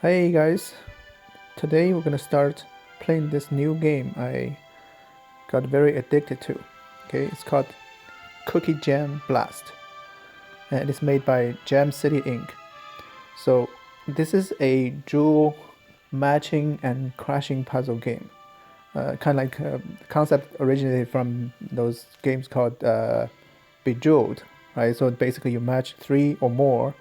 Hey guys, today we're gonna start playing this new game I got very addicted to. Okay, it's called Cookie Jam Blast, and it's made by Jam City Inc. So this is a dual matching and crashing puzzle game. Kind of like the concept originated from those games called Bejeweled, right? So basically, you match three or more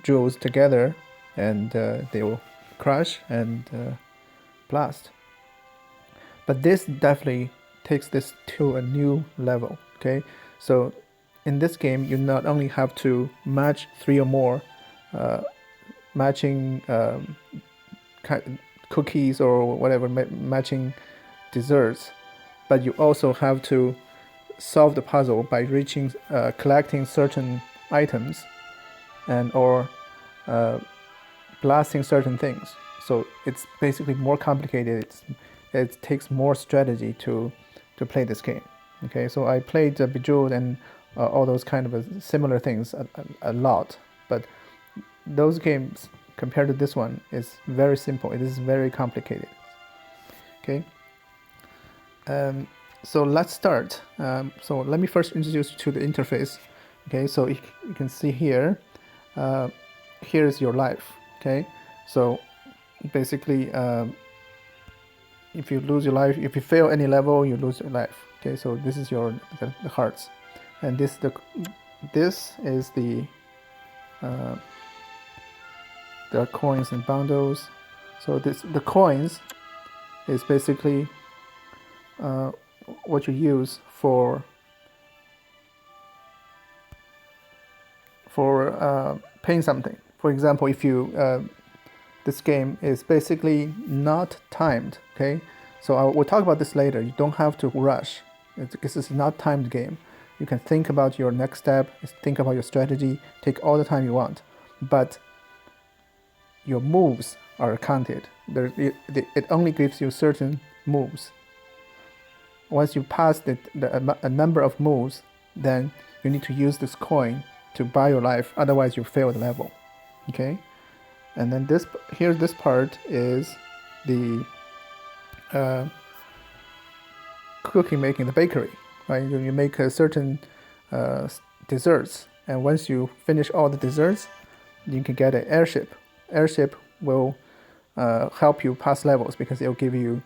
jewels together, and they will crash and blast. But this definitely takes this to a new level. Okay, so in this game, you not only have to match three or more uh, matching cookies or whatever matching desserts, but you also have to solve the puzzle by collecting certain items and or uh, blasting certain things. So it's basically more complicated. It takes more strategy to play this game. Okay, so I played Bejeweled and all those kind of similar things a lot, but those games compared to this one is very simple. It is very complicated. Okay, so let's start. So let me first introduce you to the interface. Okay, so you can see here, here is your life. Okay, so basically, if you lose your life, if you fail any level, you lose your life. Okay, so this is the hearts, and this is the coins and bundles. So the coins is basically what you use for paying something. For example, if you this game is basically not timed. Okay, so we'll talk about this later. You don't have to rush. This is not timed game. You can think about your next step, think about your strategy, take all the time you want, but your moves are counted. It only gives you certain moves. Once you pass a number of moves, then you need to use this coin to buy your life. Otherwise, you fail the level. Okay, and then this part is the cookie making, the bakery. Right, you make a certain desserts, and once you finish all the desserts, you can get an airship. Airship will help you pass levels because it will give you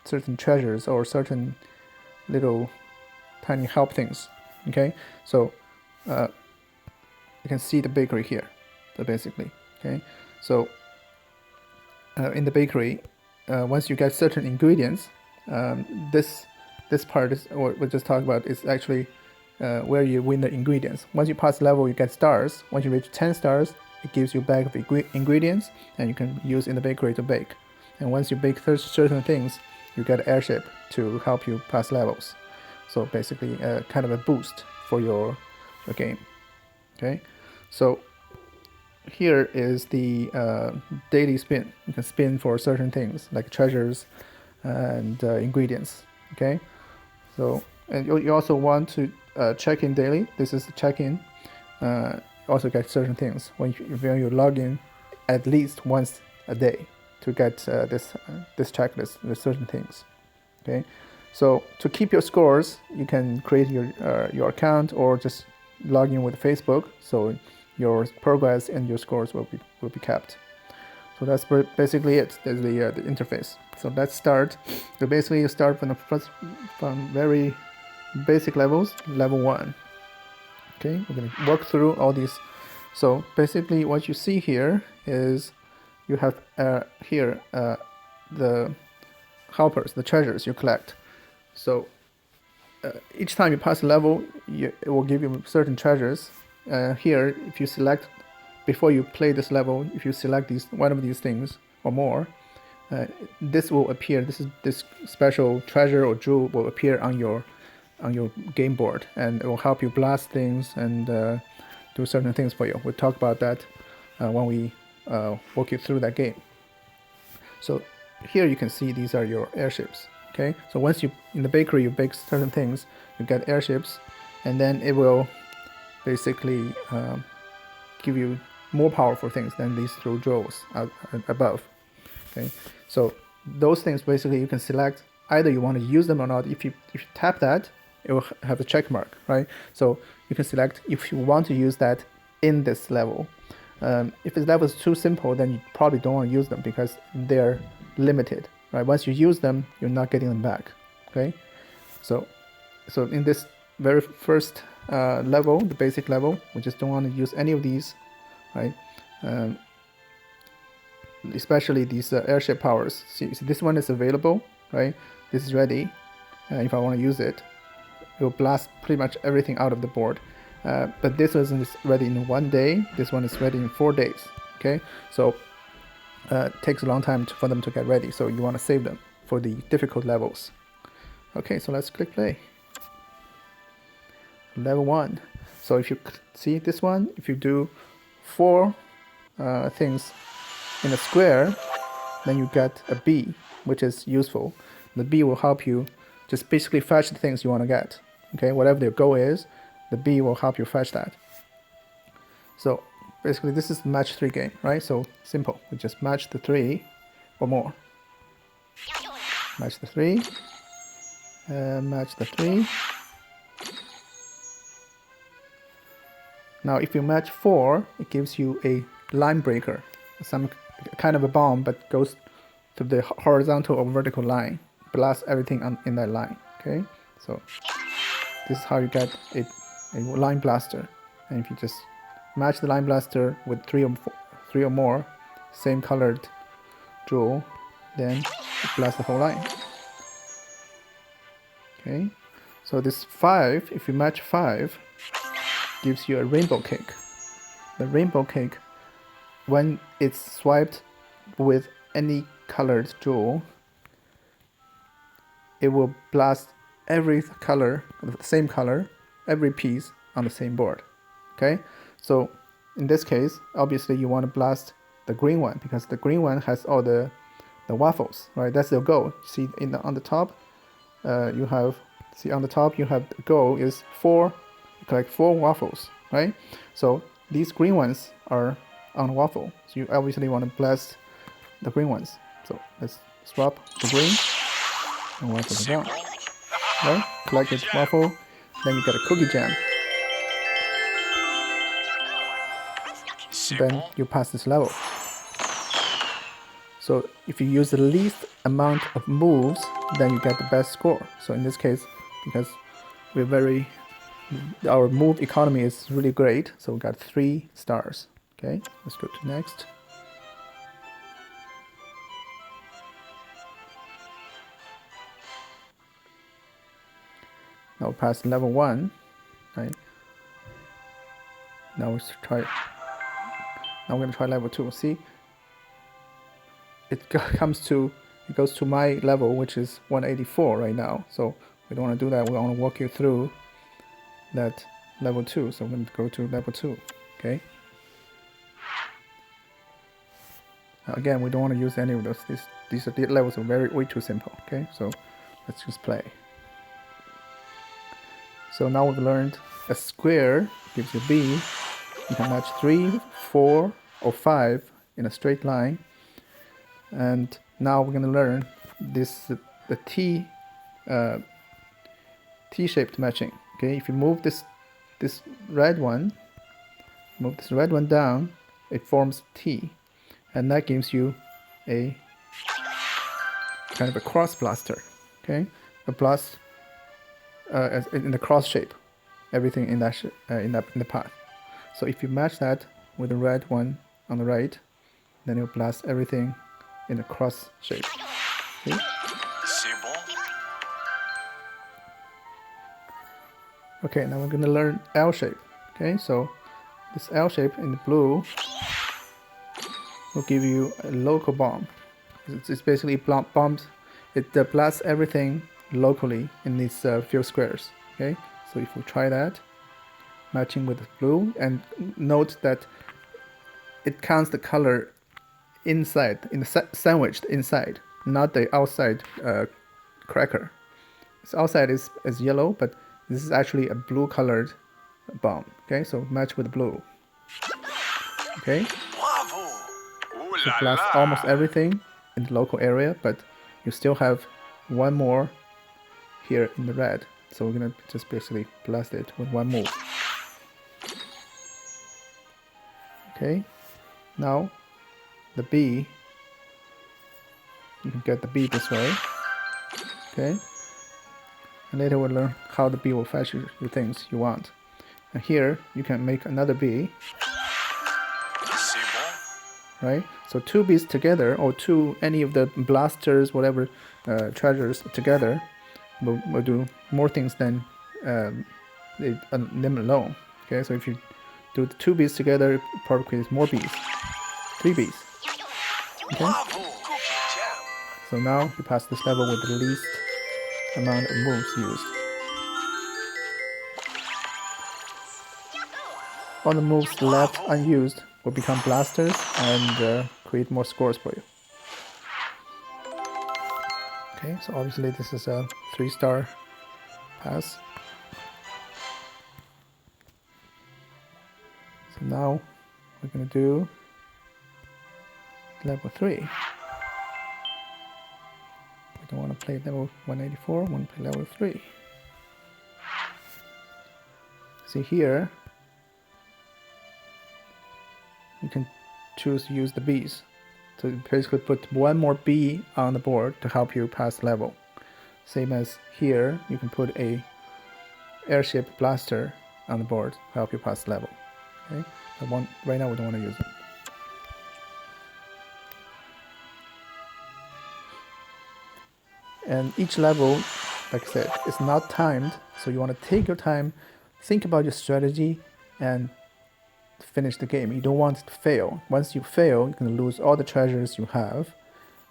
certain treasures or certain little tiny help things. Okay, so you can see the bakery here. So basically, okay, so in the bakery, once you get certain ingredients, this part is what we just talked about is actually where you win the ingredients. Once you pass level, you get stars. Once you reach 10 stars, it gives you a bag of ingredients, and you can use in the bakery to bake. And once you bake certain things, you get an airship to help you pass levels. So basically, kind of a boost for your game. Okay, so here is the daily spin. You can spin for certain things like treasures and ingredients. Okay, so and you also want to check in daily. This is the check-in. Also get certain things when you log in at least once a day to get this checklist with certain things. Okay, so to keep your scores, you can create your account or just log in with Facebook. So your progress and your scores will be kept. So that's basically it. That's the interface. So let's start. So basically, you start from very basic levels, level 1. Okay, we're going to work through all these. So basically, what you see here is you have here the helpers, the treasures you collect. So each time you pass a level, it will give you certain treasures. Here, if you select before you play this level, if you select one of these things or more, this will appear. This special treasure or jewel will appear on your game board, and it will help you blast things and do certain things for you. We'll talk about that when we walk you through that game. So here you can see these are your airships. Okay, so once in the bakery you bake certain things, you get airships, and then it will basically give you more powerful things than these two jewels above. Okay, so those things basically you can select either you want to use them or not. If you tap that, it will have a check mark, right? So you can select if you want to use that in this level. If the level is too simple, then you probably don't want to use them because they're limited, right? Once you use them, you're not getting them back. Okay, so in this very first level, the basic level, we just don't want to use any of these, right? Especially these airship powers. See, this one is available, right? This is ready. If I want to use it, it will blast pretty much everything out of the board. But this one is ready in 1 day. This one is ready in 4 days. Okay, so it takes a long time for them to get ready. So you want to save them for the difficult levels. Okay, so let's click play. Level 1. So if you see this one, if you do 4 things in a square, then you get a bee, which is useful. The bee will help you just basically fetch the things you want to get. Okay, whatever their goal is, the bee will help you fetch that. So basically this is the match 3 game, right? So simple, we just match the 3 or more. Match the 3, match the 3. Now if you match 4, it gives you a line breaker, some kind of a bomb, but goes to the horizontal or vertical line, blasts everything in that line. Okay, so this is how you get a line blaster. And if you just match the line blaster with 3 or more same colored jewel, then it blasts the whole line. Okay, so this 5, if you match 5, gives you a rainbow cake. The rainbow cake, when it's swiped with any colored jewel, it will blast every color, the same color, every piece on the same board. Okay, so in this case, obviously you want to blast the green one because the green one has all the waffles, right? That's the goal. See on the top, you have the goal is 4, collect 4 waffles, right? So these green ones are on waffle, so you obviously want to blast the green ones. So let's swap the green and waffle the brown. Right? Collected waffle, then you get a cookie jam. Then you pass this level. So if you use the least amount of moves, then you get the best score. So in this case, because our move economy is really great, so we got 3 stars. Okay, let's go to next. Now we pass level 1, right? Now we're gonna try level 2. See, it goes to my level, which is 184 right now. So we don't want to do that. We want to walk you through that level 2. So I'm going to go to level 2. Okay. Again, we don't want to use any of those. These levels are way too simple. Okay, so let's just play. So now we've learned a square gives you B. You can match 3, 4, or 5 in a straight line. And now we're going to learn the T-shaped matching. Okay, if you move this red one down, it forms T, and that gives you a kind of a cross blaster. Okay, a blast in the cross shape, everything in the path. So if you match that with the red one on the right, then you'll blast everything in a cross shape. Okay? Okay, now we're going to learn L shape. Okay, so this L shape in the blue will give you a local bomb. It's basically bombs. It blasts everything locally in these few squares. Okay, so if we try that, matching with the blue, and note that it counts the color inside, sandwiched inside, not the outside cracker. So outside is yellow, but this is actually a blue colored bomb. Okay, so match with blue. Okay, so blast almost everything in the local area, but you still have one more here in the red. So we're gonna just basically blast it with one move. Okay, now the B, you can get the B this way. Okay, and later we'll learn how the B will fetch you things you want. And here you can make another B. Right? So two Bs together, or any of the blasters, whatever treasures together, will do more things than them alone. Okay, so if you do the two Bs together, it probably creates more Bs. 3 Bs. Okay? So now you pass this level with the least amount of moves used. All the moves left unused will become blasters and create more scores for you. Okay, so obviously this is a 3-star pass. So now we're going to do level 3. We don't want to play level 184, we want to play level 3. See here, you can choose to use the Bs. So basically put one more B on the board to help you pass the level. Same as here, you can put a airship blaster on the board to help you pass the level. Okay, but right now we don't want to use it. And each level, like I said, is not timed, so you want to take your time, think about your strategy, and finish the game. You don't want it to fail. Once you fail, you're going to lose all the treasures you have,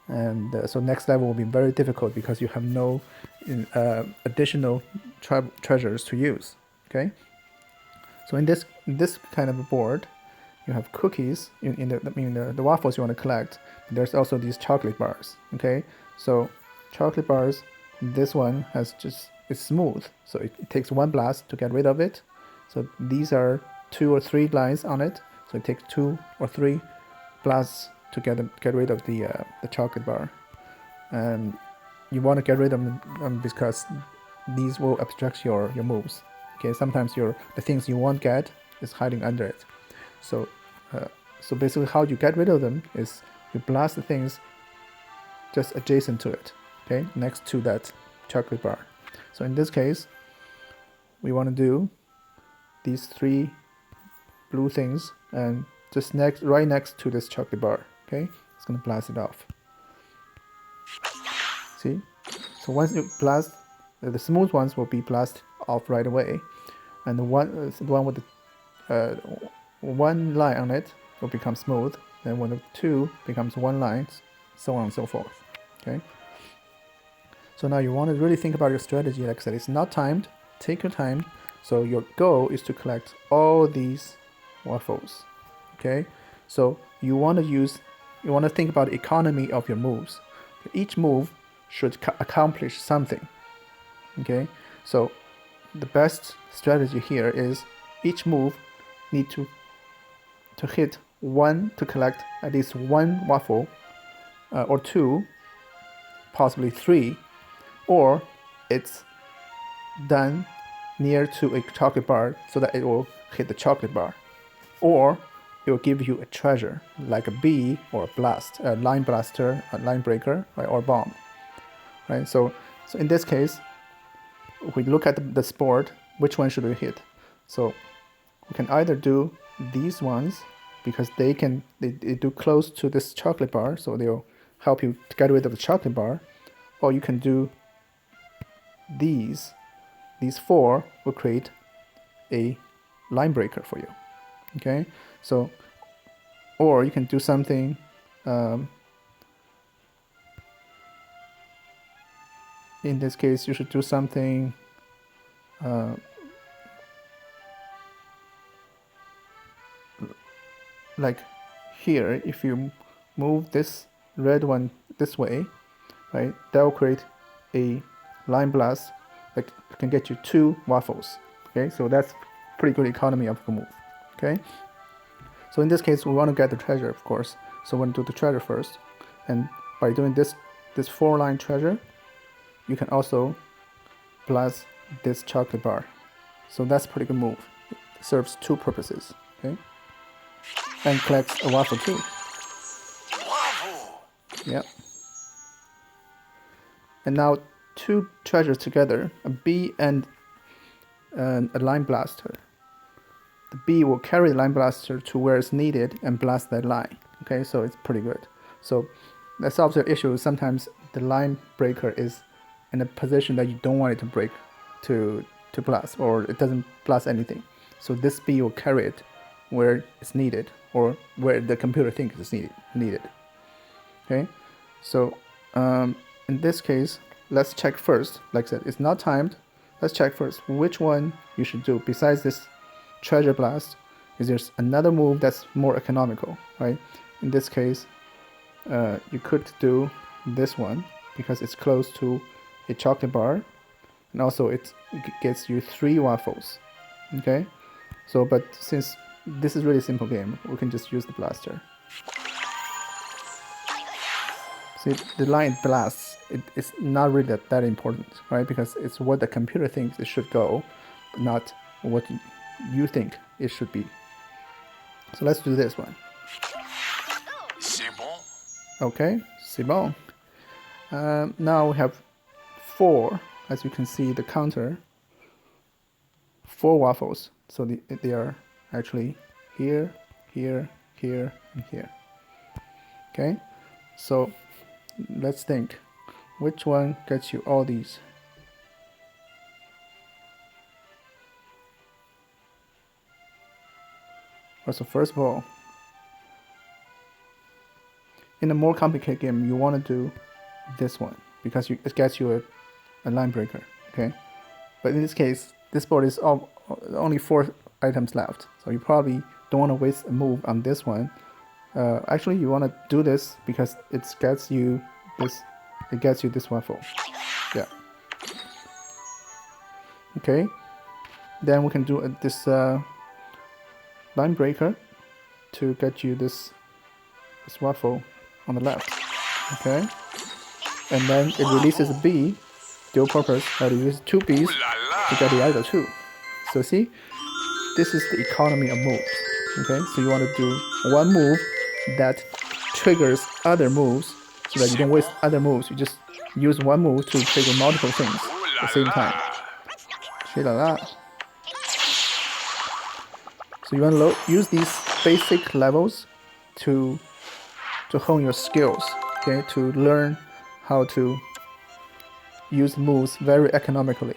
and so next level will be very difficult because you have no additional treasures to use. Okay, so in this kind of a board, you have cookies in the waffles you want to collect. There's also these chocolate bars. Okay, so chocolate bars, this one it's smooth, so it takes one blast to get rid of it. So these are 2 or 3 lines on it, so it takes 2 or 3 blasts to get rid of the chocolate bar. And you want to get rid of them because these will obstruct your moves. Okay, sometimes the things you won't get is hiding under it. So basically how you get rid of them is you blast the things just adjacent to it, okay, next to that chocolate bar. So in this case, we want to do these 3 blue things and just right next to this chocolate bar. Okay, it's gonna blast it off. See, so once you blast, the smooth ones will be blasted off right away, and the one with the one line on it will become smooth. Then when the 2 becomes 1 line, so on and so forth. Okay, so now you want to really think about your strategy. Like I said, it's not timed. Take your time. So your goal is to collect all these waffles. Okay, so you want to think about the economy of your moves. Each move should accomplish something. Okay, so the best strategy here is each move need to hit 1 to collect at least 1 waffle, or 2, possibly 3, or it's done near to a chocolate bar so that it will hit the chocolate bar, or it will give you a treasure like a B or a blast, a line blaster, a line breaker, right, or bomb, right? So in this case, if we look at the board, which one should we hit? So we can either do these ones because they do close to this chocolate bar, so they'll help you to get rid of the chocolate bar, or you can do these 4 will create a line breaker for you. Okay, so or you can do something in this case you should do something like here. If you move this red one this way, right, that will create a line blast that can get you 2 waffles. Okay, so that's pretty good economy of the move. Okay, so in this case we want to get the treasure, of course, so we're going to do the treasure first, and by doing this 4-line treasure, you can also blast this chocolate bar. So that's a pretty good move. It serves 2 purposes, okay? And collects a waffle too. Yep. And now 2 treasures together, a bee and a line blaster. The bee will carry the line blaster to where it's needed and blast that line. Okay, so it's pretty good. So that solves the issue. Sometimes the line breaker is in a position that you don't want it to break to blast, or it doesn't blast anything. So this bee will carry it where it's needed, or where the computer thinks it's needed. Okay, so in this case, let's check first. Like I said, it's not timed. Let's check first which one you should do besides this treasure blast. Is there another move that's more economical, right? In this case, you could do this one because it's close to a chocolate bar, and also it gets you 3 waffles. Okay, so but since this is really simple game, we can just use the blaster. See, the line blasts, it's not really that important, right? Because it's what the computer thinks it should go, but not what you think it should be. So let's do this one. C'est bon. Okay, c'est bon. Now we have 4, as you can see the counter, 4 waffles. So they are actually here, here, here, and here. Okay, so let's think, which one gets you all these? So first of all, in a more complicated game, you want to do this one because it gets you a line breaker, okay? But in this case, this board is only 4 items left, so you probably don't want to waste a move on this one. Actually, you want to do this because it gets you this waffle. Yeah. Okay. Then we can do this line breaker to get you this waffle on the left. Okay. And then it releases a bee, dual purpose, that you use 2 bees to get the other 2. So see, this is the economy of moves. Okay, so you want to do one move that triggers other moves so that you don't waste other moves. You just use one move to trigger multiple things at the same time. So you want to use these basic levels to hone your skills, okay, to learn how to use moves very economically.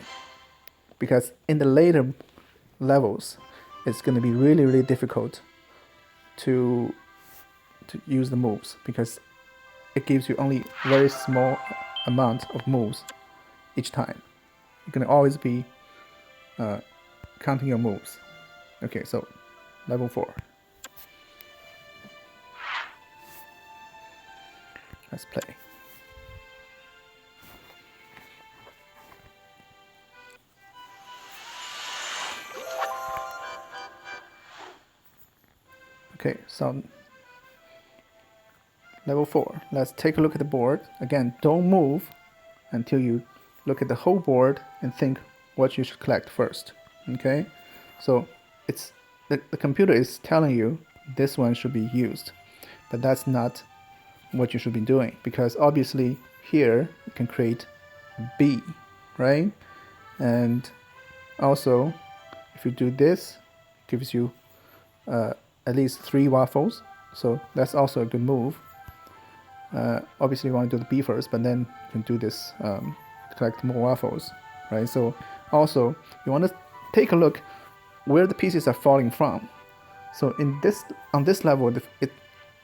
Because in the later levels, it's going to be really, really difficult to use the moves because it gives you only very small amount of moves each time. You're going to always be counting your moves. Okay, so level 4. Let's play. Okay, so level 4. Let's take a look at the board. Again, don't move until you look at the whole board and think what you should collect first. Okay, so it's the computer is telling you this one should be used, but that's not what you should be doing, because obviously here you can create a B, right? And also if you do this, it gives you at least 3 waffles, so that's also a good move. Obviously you want to do the B first, but then you can do this collect more waffles, right? So also you want to take a look where the pieces are falling from. So on this level,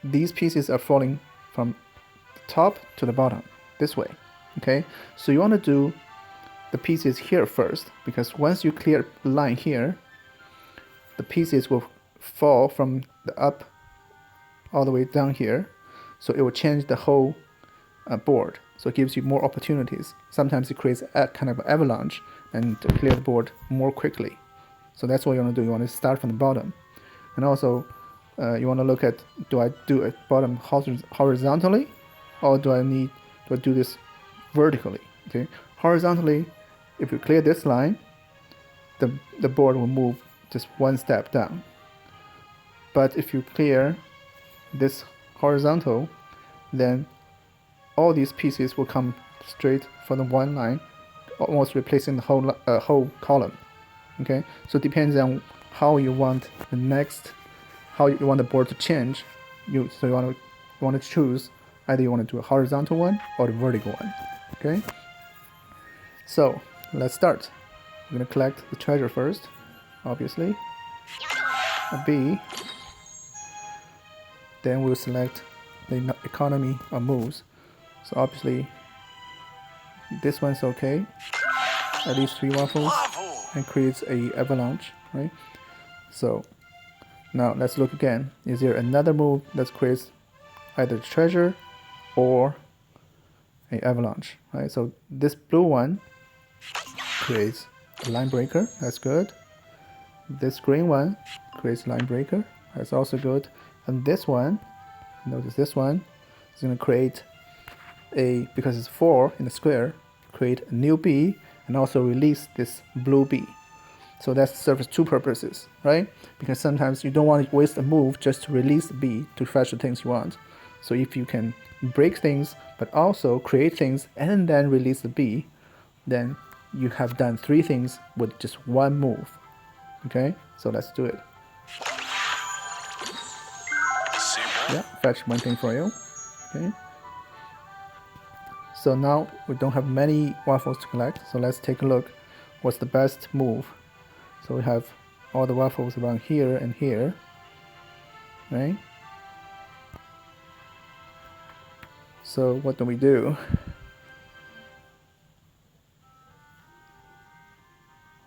these pieces are falling from the top to the bottom, this way. Okay, so you want to do the pieces here first, because once you clear the line here, the pieces will fall from the up all the way down here, so it will change the whole board. So it gives you more opportunities. Sometimes it creates a kind of avalanche and to clear the board more quickly. So that's what you want to do. You want to start from the bottom, and also you want to look at, do I do it bottom horizontally or do I do this vertically? Okay, horizontally, if you clear this line, the board will move just one step down. But if you clear this horizontal, then all these pieces will come straight from the one line, almost replacing the whole column. Okay, so it depends on how you want how you want the board to change. You want to choose either you want to do a horizontal one or a vertical one. Okay, so let's start. I'm gonna collect the treasure first, obviously. A B. Then we'll select the economy of moves. So obviously this one's okay. At least 3 waffles and creates a avalanche, right? So now let's look again. Is there another move that creates either treasure or a avalanche, right? So this blue one creates a line breaker, that's good. This green one creates line breaker, that's also good. And this one, notice this one is going to create because it's 4 in the square, create a new B and also release this blue B. So that serves 2 purposes, right? Because sometimes you don't want to waste a move just to release the B to fetch the things you want. So if you can break things but also create things and then release the B, then you have done 3 things with just 1 move. Okay, so let's do it. Yeah, fetch 1 thing for you. Okay. So now we don't have many waffles to collect, so let's take a look what's the best move. So we have all the waffles around here and here, right? So what do?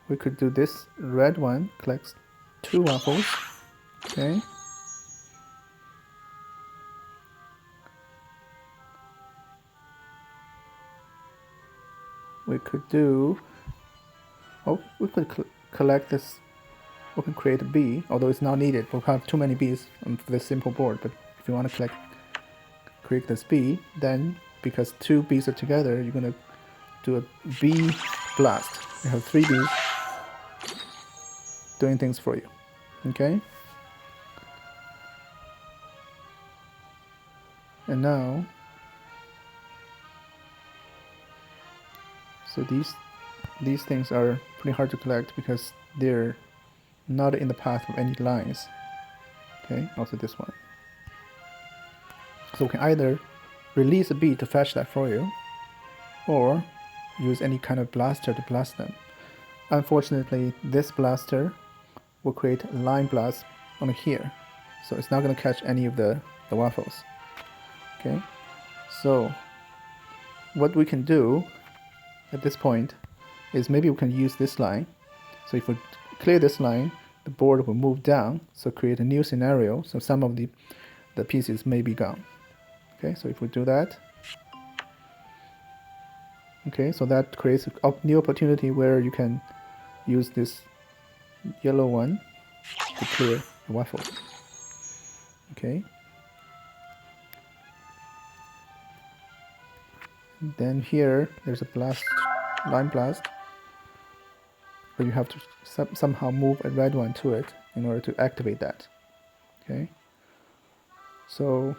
We could do this red one, collects 2 waffles, okay? We could do, we could collect this, we can create a B, although it's not needed, we'll have too many Bs on this simple board, but if you want to create this B, then because 2 Bs are together, you're going to do a B blast. You have 3 Bs doing things for you, okay? And now, so these things are pretty hard to collect because they're not in the path of any lines. Okay, also this one. So we can either release a B to fetch that for you, or use any kind of blaster to blast them. Unfortunately, this blaster will create a line blast on here, so it's not going to catch any of the waffles. Okay, so what we can do at this point is maybe we can use this line. So if we clear this line, the board will move down, so create a new scenario, so some of the pieces may be gone. Okay, so if we do that, okay, so that creates a new opportunity where you can use this yellow one to clear the waffle. Okay, then here there's a line blast, but you have to somehow move a red one to it in order to activate that. Okay, so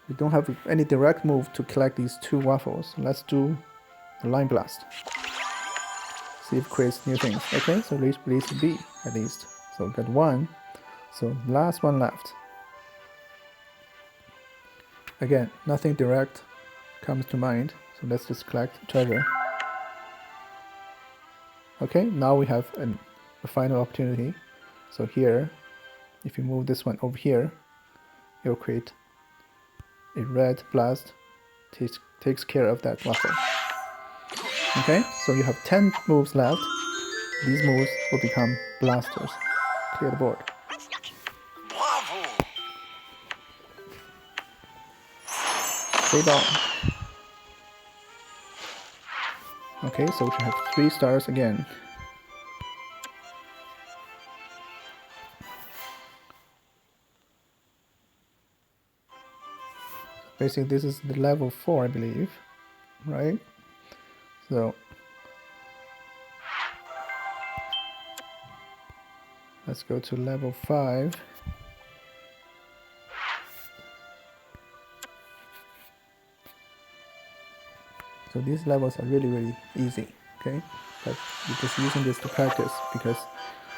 we don't have any direct move to collect these 2 waffles. Let's do a line blast. See if it creates new things. Okay, so release B at least. So we got 1. So last one left. Again, nothing direct comes to mind. So let's just collect treasure. Okay, now we have a final opportunity. So here, if you move this one over here, it will create a red blast, takes care of that waffle. Okay, so you have 10 moves left. These moves will become blasters. Clear the board. Bravo! Stay down. Okay, so we should have 3 stars again. basically this is the level 4, I believe, right? So let's go to level 5. So these levels are really easy, okay? But you're just using this to practice because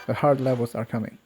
the hard levels are coming.